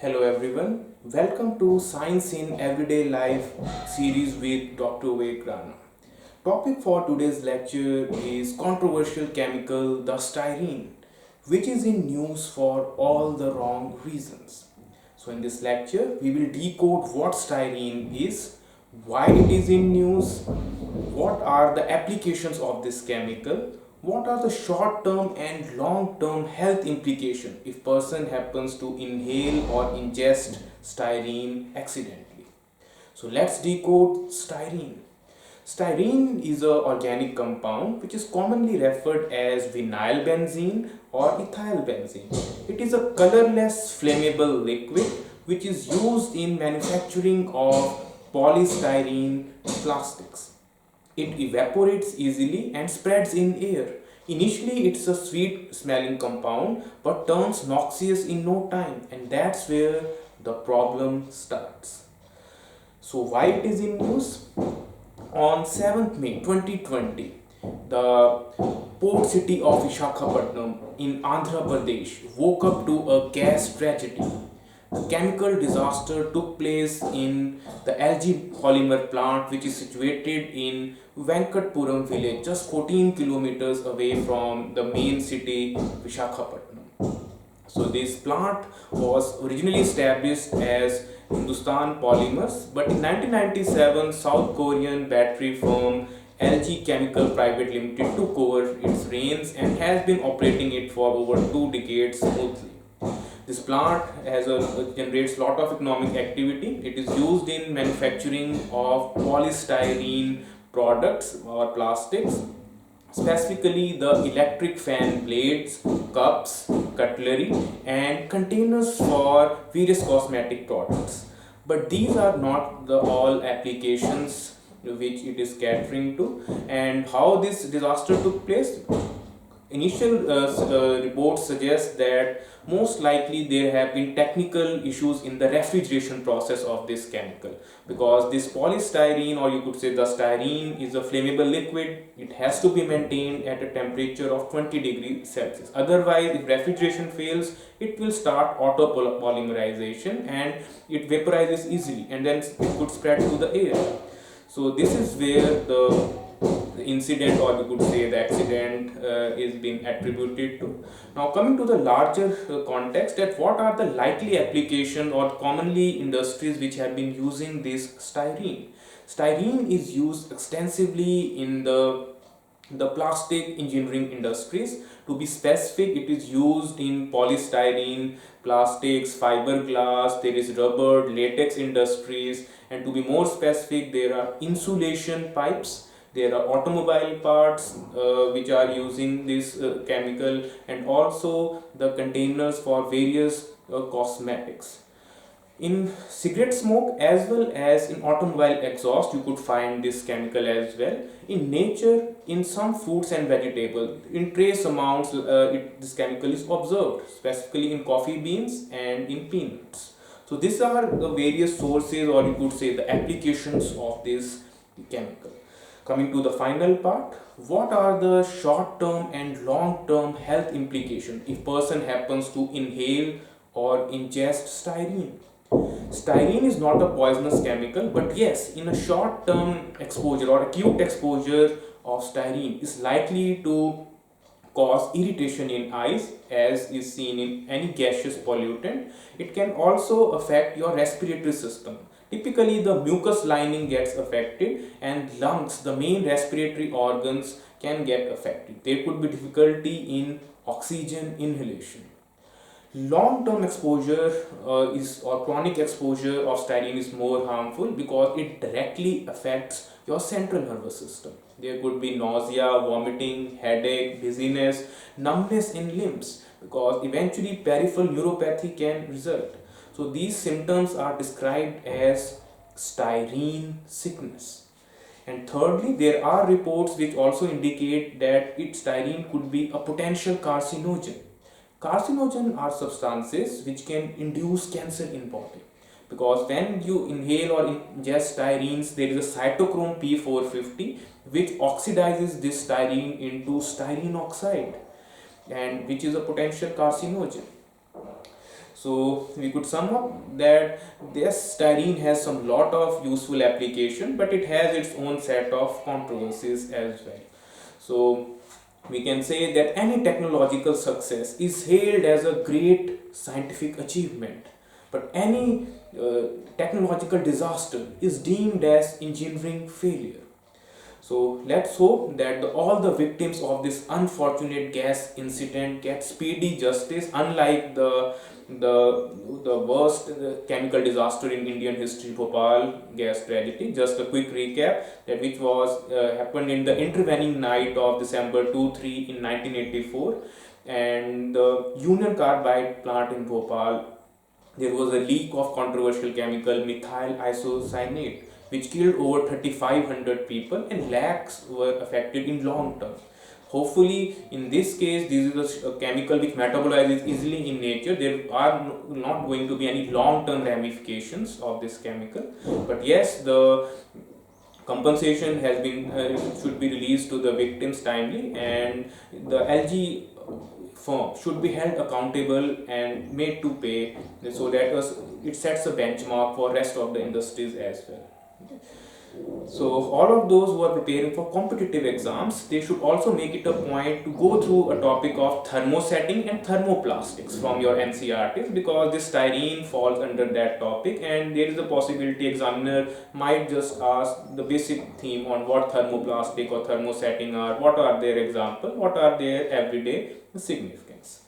Hello everyone, welcome to Science in Everyday Life series with Dr. Vivek Rana. Topic for today's lecture is controversial chemical the styrene, which is in news for all the wrong reasons. So in this lecture, we will decode what styrene is, why it is in news, what are the applications of this chemical, what are the short term and long term health implications if person happens to inhale or ingest styrene accidentally. So let's decode styrene. Styrene is an organic compound which is commonly referred as vinyl benzene or ethyl benzene. It is a colorless flammable liquid which is used in manufacturing of polystyrene plastics. It evaporates easily and spreads in air. Initially, it's a sweet smelling compound but turns noxious in no time, and that's where the problem starts. So, why it is in news? On 7th May 2020, the port city of Visakhapatnam in Andhra Pradesh woke up to a gas tragedy. A chemical disaster took place in the LG polymer plant, which is situated in Venkatpuram village, just 14 kilometers away from the main city Visakhapatnam. So this plant was originally established as Hindustan Polymers, but in 1997, South Korean battery firm LG Chemical Private Limited took over its reins and has been operating it for over 2 decades smoothly. This plant generates lot of economic activity. It is used in manufacturing of polystyrene products or plastics, specifically the electric fan blades, cups, cutlery, and containers for various cosmetic products. But these are not the all applications which it is catering to. And how this disaster took place? Initial reports suggest that most likely there have been technical issues in the refrigeration process of this chemical, because this polystyrene, or you could say the styrene, is a flammable liquid. It has to be maintained at a temperature of 20 degrees Celsius. Otherwise, if refrigeration fails, it will start auto polymerization and it vaporizes easily, and then it could spread to the air. So this is where the incident, or you could say the accident, is being attributed to. Now coming to the larger context, that what are the likely application or commonly industries which have been using this styrene. Styrene is used extensively in the plastic engineering industries. To be specific, it is used in polystyrene, plastics, fiberglass, there is rubber, latex industries, and to be more specific, there are insulation pipes, there are automobile parts which are using this chemical, and also the containers for various cosmetics. In cigarette smoke as well as in automobile exhaust, you could find this chemical as well. In nature, in some fruits and vegetables, in trace amounts, this chemical is observed, specifically in coffee beans and in peanuts. So these are the various sources, or you could say the applications of this chemical. Coming to the final part, what are the short term and long term health implications if person happens to inhale or ingest styrene? Styrene is not a poisonous chemical, but yes, in a short term exposure or acute exposure of styrene is likely to cause irritation in eyes, as is seen in any gaseous pollutant. It can also affect your respiratory system. Typically, the mucous lining gets affected, and lungs, the main respiratory organs, can get affected. There could be difficulty in oxygen inhalation. Long term exposure is or chronic exposure of styrene is more harmful because it directly affects your central nervous system. There could be nausea, vomiting, headache, dizziness, numbness in limbs, because eventually peripheral neuropathy can result. So these symptoms are described as styrene sickness. And thirdly, there are reports which also indicate that styrene could be a potential carcinogen. Carcinogen are substances which can induce cancer in body, because when you inhale or ingest styrenes, there is a cytochrome P450 which oxidizes this styrene into styrene oxide, and which is a potential carcinogen. So we could sum up that this styrene has some lot of useful application, but it has its own set of controversies as well. So we can say that any technological success is hailed as a great scientific achievement, but any technological disaster is deemed as engineering failure. So let's hope that all the victims of this unfortunate gas incident get speedy justice, unlike the worst chemical disaster in Indian history, Bhopal gas tragedy. Just a quick recap that which was happened in the intervening night of December 2-3 in 1984, and the Union Carbide plant in Bhopal, there was a leak of controversial chemical methyl isocyanate which killed over 3500 people and lakhs were affected in long term. Hopefully, in this case, this is a chemical which metabolizes easily in nature. There are not going to be any long term ramifications of this chemical. But yes, the compensation has been should be released to the victims timely, and the LG firm should be held accountable and made to pay, so that it sets a benchmark for rest of the industries as well. So all of those who are preparing for competitive exams, they should also make it a point to go through a topic of thermosetting and thermoplastics from your NCERTs, because this styrene falls under that topic, and there is a possibility examiner might just ask the basic theme on what thermoplastic or thermosetting are, what are their examples, what are their everyday significance.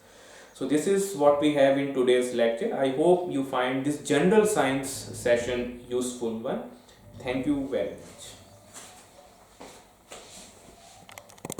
So this is what we have in today's lecture. I hope you find this general science session useful one. Thank you very much.